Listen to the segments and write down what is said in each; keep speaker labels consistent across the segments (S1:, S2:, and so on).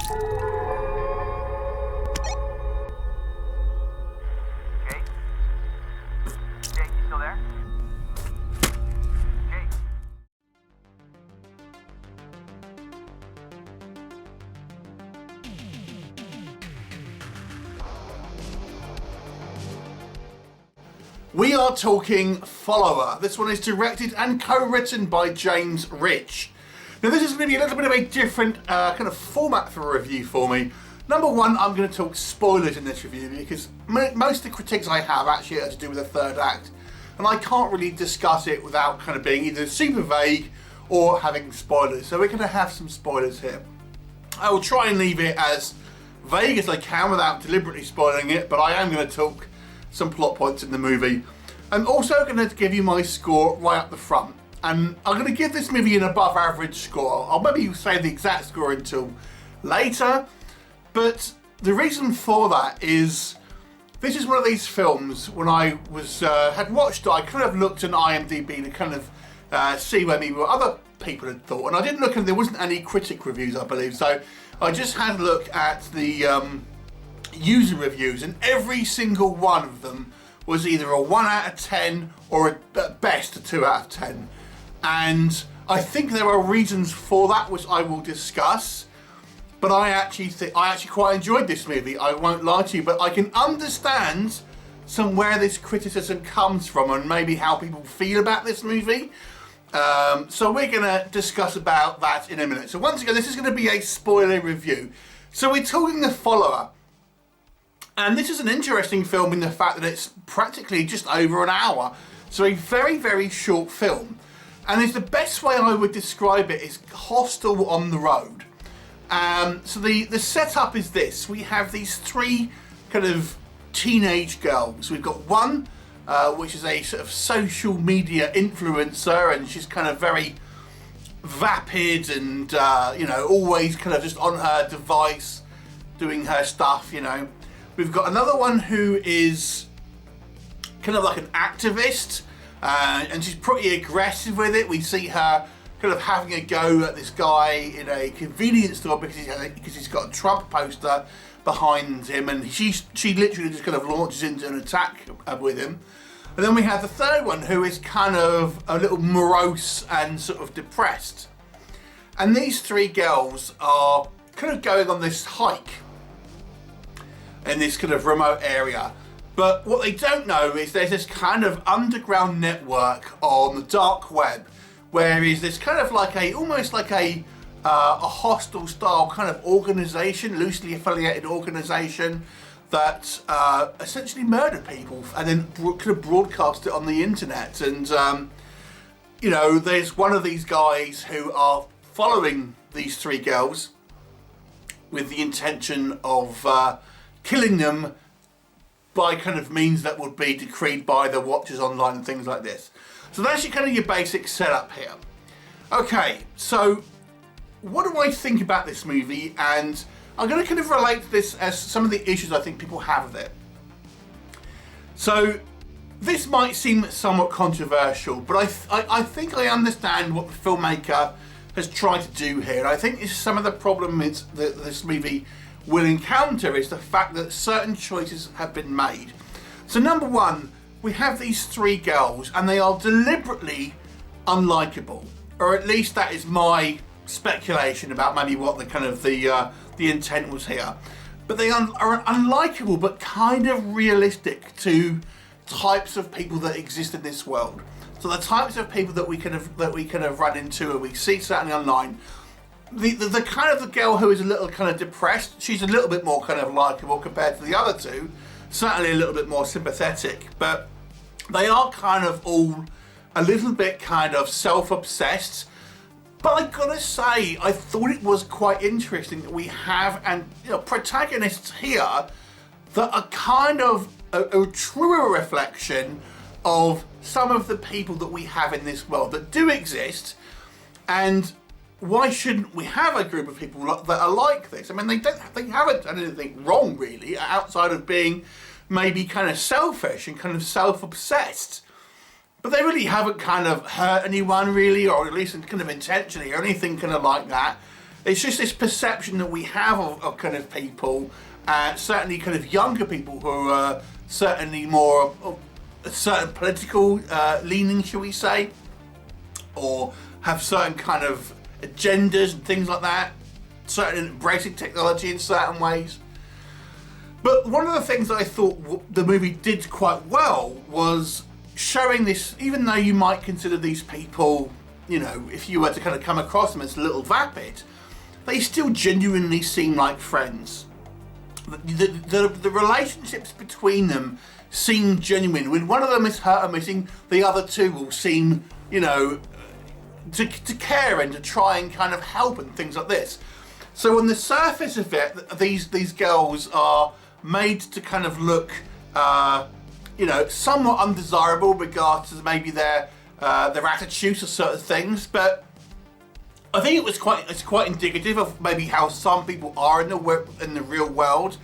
S1: Jake, you still there? Jake.
S2: We are talking Follower. This one is directed and co-written by James Rich. Now this is going to be a little bit of a different kind of format for a review for me. Number one, I'm going to talk spoilers in this review because most of the critiques I have actually are to do with the third act. And I can't really discuss it without kind of being either super vague or having spoilers. So we're going to have some spoilers here. I will try and leave it as vague as I can without deliberately spoiling it, but I am going to talk some plot points in the movie. I'm also going to give you my score right up the front. And I'm going to give this movie an above average score. I'll maybe say the exact score until later. But the reason for that is this is one of these films when I was had watched it, I kind of looked at IMDb to kind of see what other people had thought. And I didn't look, and there wasn't any critic reviews, I believe. So I just had a look at the user reviews, and every single one of them was either a 1 out of 10 or at best a 2 out of 10. And I think there are reasons for that, which I will discuss. But I actually quite enjoyed this movie. I won't lie to you, but I can understand where this criticism comes from and maybe how people feel about this movie. So we're going to discuss about that in a minute. So once again, this is going to be a spoiler review. So we're talking The Follower. And this is an interesting film in the fact that it's practically just over an hour. So a very, very short film. And it's the best way I would describe it is hostel on the road. So the setup is this. We have these three kind of teenage girls. We've got one, which is a sort of social media influencer, and she's kind of very vapid and, always kind of just on her device doing her stuff, We've got another one who is kind of like an activist, and she's pretty aggressive with it. We see her kind of having a go at this guy in a convenience store because he's got a Trump poster behind him, and she literally just kind of launches into an attack with him. And then we have the third one who is kind of a little morose and sort of depressed. And these three girls are kind of going on this hike in this kind of remote area. But what they don't know is there's this kind of underground network on the dark web, where is this kind of like almost like a hostile style kind of organization, loosely affiliated organization that essentially murder people and then kind of broadcast it on the internet. And there's one of these guys who are following these three girls with the intention of killing them by kind of means that would be decreed by the watchers online and things like this. So that's kind of your basic setup here. Okay, so what do I think about this movie? And I'm going to kind of relate to this as some of the issues I think people have with it. So this might seem somewhat controversial, but I think I understand what the filmmaker has tried to do here. And I think some of the problems that this movie will encounter is the fact that certain choices have been made. So number one, we have these three girls and they are deliberately unlikable, or at least that is my speculation about maybe what the kind of the intent was here. But they are unlikable, but kind of realistic to types of people that exist in this world. So the types of people that we kind of run into and we see certainly online. The kind of the girl who is a little kind of depressed, she's a little bit more kind of likeable compared to the other two, certainly a little bit more sympathetic, but they are kind of all a little bit kind of self-obsessed. But I gotta say, I thought it was quite interesting that we have protagonists here that are kind of a truer reflection of some of the people that we have in this world that do exist. And why shouldn't we have a group of people that are like this? I mean, they haven't done anything wrong really, outside of being maybe kind of selfish and kind of self-obsessed. But they really haven't kind of hurt anyone really, or at least kind of intentionally or anything kind of like that. It's just this perception that we have of kind of people, certainly kind of younger people who are certainly more of a certain political leaning, shall we say, or have certain kind of agendas and things like that, certain embracing technology in certain ways. But one of the things that I thought the movie did quite well was showing this, even though you might consider these people, you know, if you were to kind of come across them as a little vapid, they still genuinely seem like friends. The relationships between them seem genuine. When one of them is hurt or missing, the other two will seem, you know, to care and to try and kind of help and things like this. So on the surface of it, these girls are made to kind of look, you know, somewhat undesirable regards to maybe their attitudes to certain things, but I think it's quite indicative of maybe how some people are in the real world.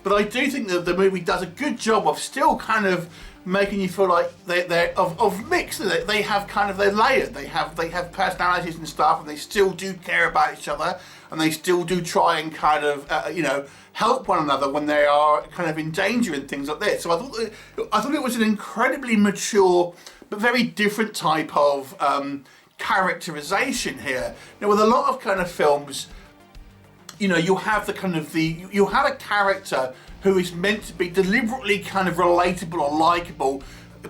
S2: But I do think that the movie does a good job of still kind of making you feel like they're of mixed. They have kind of, they're layered. They have personalities and stuff, and they still do care about each other, and they still do try and kind of you know, help one another when they are kind of in danger and things like this. So I thought it was an incredibly mature but very different type of characterization here. Now, with a lot of kind of films, you know, you'll have you'll have a character who is meant to be deliberately kind of relatable or likable,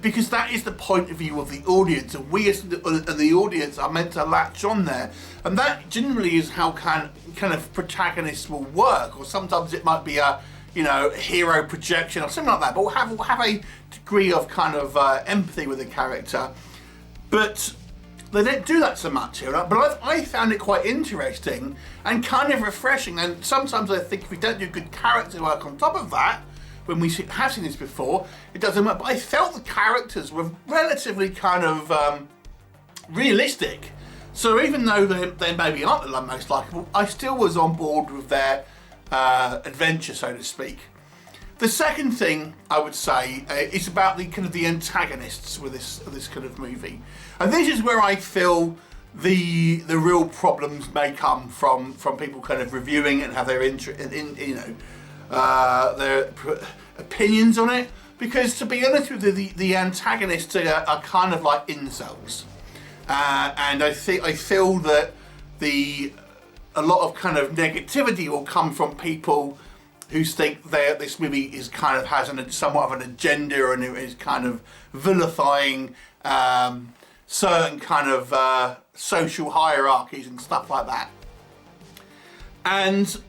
S2: because that is the point of view of the audience, and we as the audience are meant to latch on there, and that generally is how kind of protagonists will work. Or sometimes it might be a, you know, hero projection or something like that, but we'll have a degree of kind of empathy with the character. But they don't do that so much here, but I found it quite interesting and kind of refreshing. And sometimes I think if we don't do good character work on top of that, when we have seen this before, it doesn't work. But I felt the characters were relatively kind of realistic. So even though they maybe aren't the most likable, I still was on board with their adventure, so to speak. The second thing I would say is about the antagonists with this kind of movie, and this is where I feel the real problems may come from people kind of reviewing and have their their opinions on it. Because to be honest with you, the antagonists are kind of like incels, and I feel that a lot of kind of negativity will come from people who think that this movie is kind of has somewhat of an agenda, and it is kind of vilifying certain kind of social hierarchies and stuff like that. And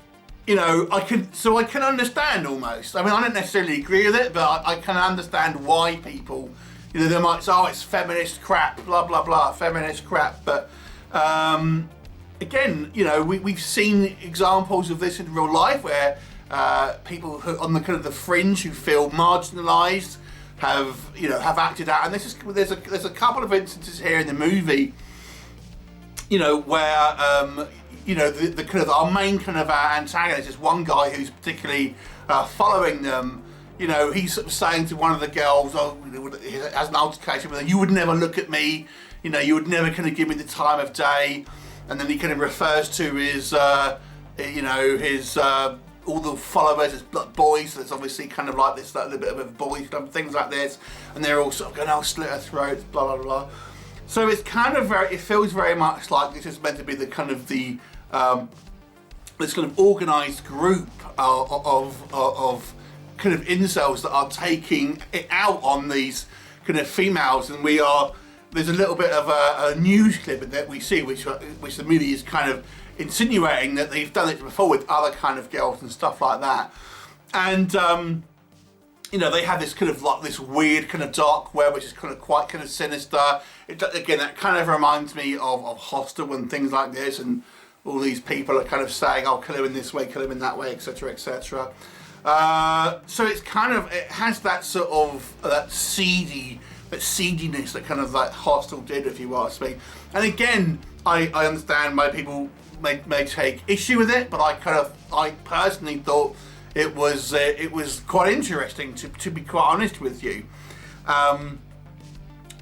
S2: you know, I can understand almost. I mean, I don't necessarily agree with it, but I can understand why people, you know, they might say, oh, it's feminist crap, blah blah blah, feminist crap. But again, you know, we've seen examples of this in real life where people who on the kind of the fringe, who feel marginalised, have acted out. And there's a couple of instances here in the movie, you know, where you know, the kind of our main kind of antagonist is one guy who's particularly following them. You know, he's sort of saying to one of the girls, oh, he has an altercation with her, you would never look at me, you know, you would never kind of give me the time of day. And then he kind of refers to his, you know, his all the followers as boys. So there's obviously kind of like this, that little bit of a boy stuff, things like this, and they're all sort of going, "Oh, slit her throats," blah blah blah. So it's kind of it feels very much like this is meant to be the kind of this kind of organised group of kind of incels that are taking it out on these kind of females, and there's a little bit of a news clip that we see, which the movie is kind of insinuating that they've done it before with other kind of girls and stuff like that. And you know, they have this kind of like this weird kind of dark web, which is kind of quite kind of sinister. Again, that kind of reminds me of Hostel and things like this, and all these people are kind of saying, "Oh, kill him in this way, kill him in that way," etc., etc. So it's kind of, it has that sort of that seediness that kind of like Hostel did, if you ask me. And again, I understand why people may take issue with it, but I personally thought it was quite interesting, to be quite honest with you.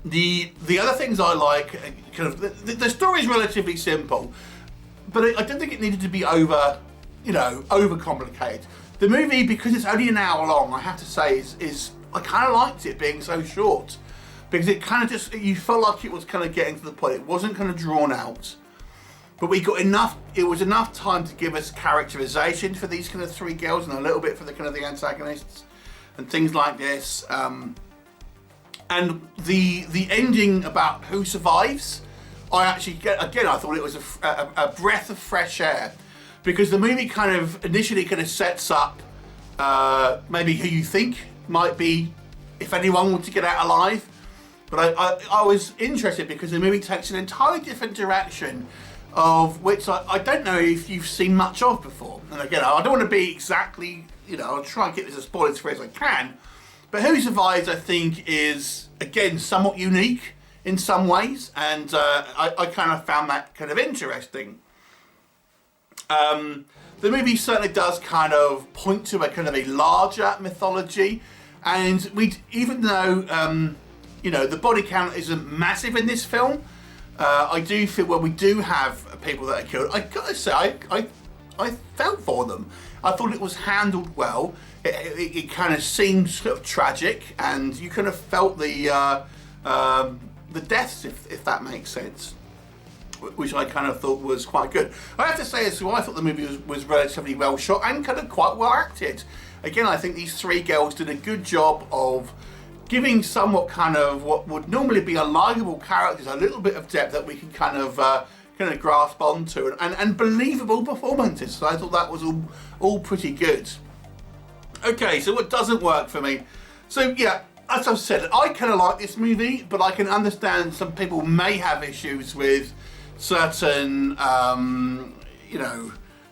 S2: The other things I like, kind of the story is relatively simple. but I don't think it needed to be overcomplicated. The movie, because it's only an hour long, I have to say, is I kind of liked it being so short, because it kind of just, you felt like it was kind of getting to the point. It wasn't kind of drawn out, but we got enough. It was enough time to give us characterization for these kind of three girls, and a little bit for the kind of the antagonists and things like this. And the ending about who survives, I actually I thought it was a breath of fresh air, because the movie kind of initially kind of sets up maybe who you think might be, if anyone wants to get out alive. But I was interested because the movie takes an entirely different direction, of which I don't know if you've seen much of before. And again, I don't want to be exactly, I'll try and get this as spoilers free as I can. But Who Survives, I think, is, again, somewhat unique in some ways. And I kind of found that kind of interesting. The movie certainly does kind of point to a kind of a larger mythology. And even though, the body count isn't massive in this film, I do feel, we do have people that are killed. I gotta say, I felt for them. I thought it was handled well. It kind of seemed sort of tragic, and you kind of felt the deaths, if that makes sense, which I kind of thought was quite good. I have to say as well, I thought the movie was relatively well shot and kind of quite well acted. Again, I think these three girls did a good job of giving somewhat kind of what would normally be unlikable characters a little bit of depth that we can kind of grasp onto, and believable performances. So I thought that was all pretty good. Okay, so what doesn't work for me? So yeah, as I've said, I kind of like this movie, but I can understand some people may have issues with certain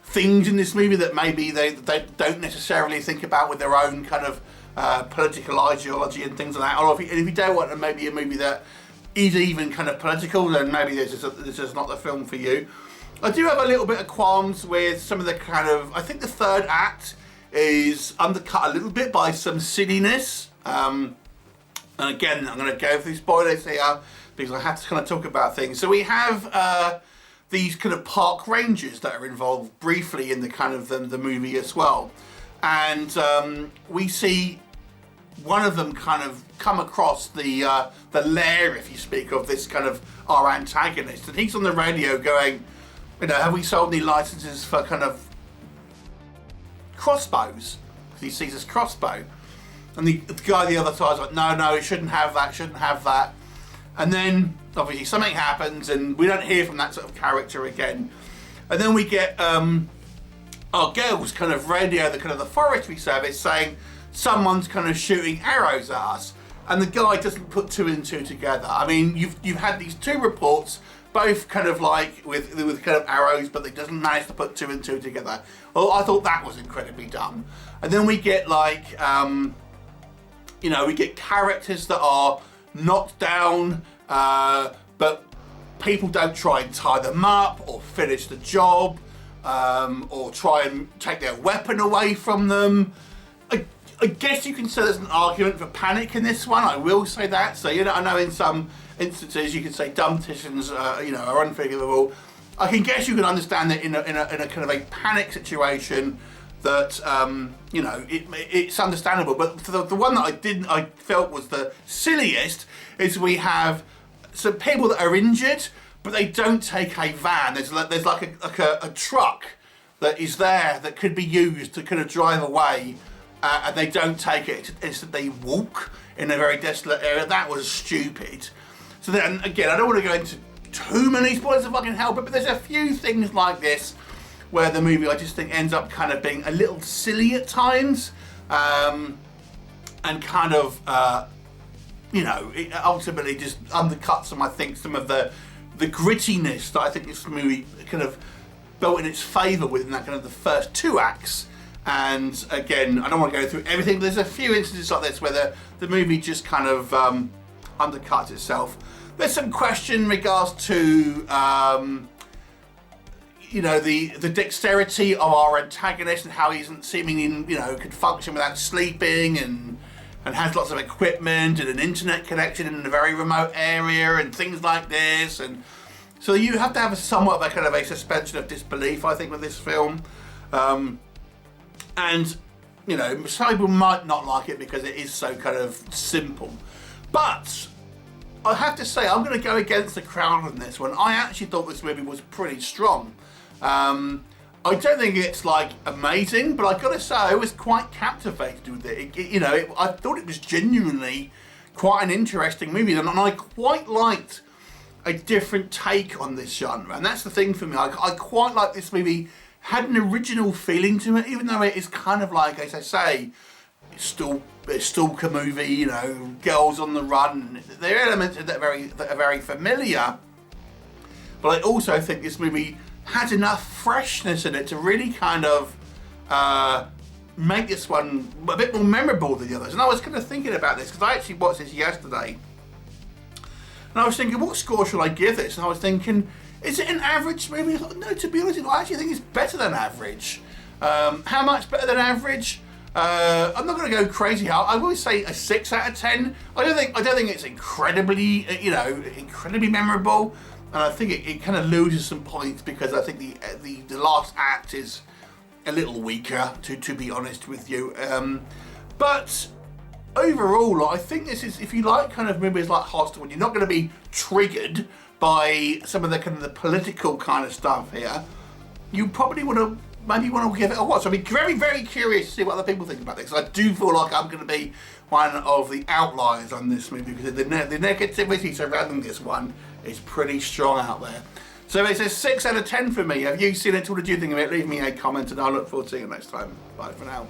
S2: things in this movie that maybe they don't necessarily think about with their own kind of political ideology and things like that. Or if you don't want maybe a movie that is even kind of political, then maybe this is not the film for you. I do have a little bit of qualms with some of the kind of, I think the third act is undercut a little bit by some silliness. And again, I'm going to go through spoilers here because I have to kind of talk about things. So we have these kind of park rangers that are involved briefly in the kind of the movie as well. And we see one of them kind of come across the lair, if you speak, of this kind of our antagonist. And he's on the radio going, have we sold any licenses for kind of crossbows? Because he sees this crossbow. And the guy on the other side is like, no, it shouldn't have that. And then obviously something happens and we don't hear from that sort of character again. And then we get our girls kind of radio the forestry service saying someone's kind of shooting arrows at us. And the guy doesn't put two and two together. I mean, you've had these two reports, both kind of like with kind of arrows, but they doesn't manage to put two and two together. Well, I thought that was incredibly dumb. And then we get we get characters that are knocked down, but people don't try and tie them up or finish the job, or try and take their weapon away from them. I guess you can say there's an argument for panic in this one. I will say that. So I know in some instances you could say dumb decisions, are unforgivable. I can guess you can understand that in a kind of a panic situation that it's understandable. But for the one that I felt was the silliest is we have some people that are injured, but they don't take a van. There's like a truck that is there that could be used to kind of drive away. And they don't take it. Instead, they walk in a very desolate area. That was stupid. So then, again, I don't want to go into too many spoilers if I can help it, but there's a few things like this where the movie, I just think, ends up kind of being a little silly at times, and kind of, it ultimately just undercuts some of the grittiness that I think this movie kind of built in its favour with in that kind of the first two acts. And again, I don't want to go through everything, but there's a few instances like this where the movie just kind of undercuts itself. There's some question in regards to the dexterity of our antagonist and how he isn't seemingly could function without sleeping and has lots of equipment and an internet connection in a very remote area and things like this. And So you have to have somewhat of a kind of a suspension of disbelief, I think, with this film. And, you know, some people might not like it because it is so kind of simple. But I have to say, I'm going to go against the crowd on this one. I actually thought this movie was pretty strong. I don't think it's like amazing, but I got to say I was quite captivated with it. I thought it was genuinely quite an interesting movie, and I quite liked a different take on this genre. And that's the thing for me. I quite like this movie. Had an original feeling to it, even though it is kind of like, as I say, it's a stalker movie. You know, girls on the run. There are elements that are very familiar. But I also think this movie had enough freshness in it to really kind of make this one a bit more memorable than the others. And I was kind of thinking about this because I actually watched this yesterday. And I was thinking, what score should I give this? And I was thinking, is it an average movie? I thought, no, to be honest, I actually think it's better than average. How much better than average? I'm not going to go crazy. I will say a 6 out of 10. I don't think it's incredibly, incredibly memorable. And I think it kind of loses some points because I think the last act is a little weaker, to be honest with you. But overall, I think this is, if you like kind of movies like Hostel, when you're not going to be triggered by some of the kind of the political kind of stuff here, you probably want to give it a watch. I'd be very, very curious to see what other people think about this. I do feel like I'm going to be one of the outliers on this movie because the negativity surrounding this one is pretty strong out there. So it's a 6 out of 10 for me. Have you seen it? What did you think of it? Leave me a comment and I'll look forward to seeing you next time. Bye for now.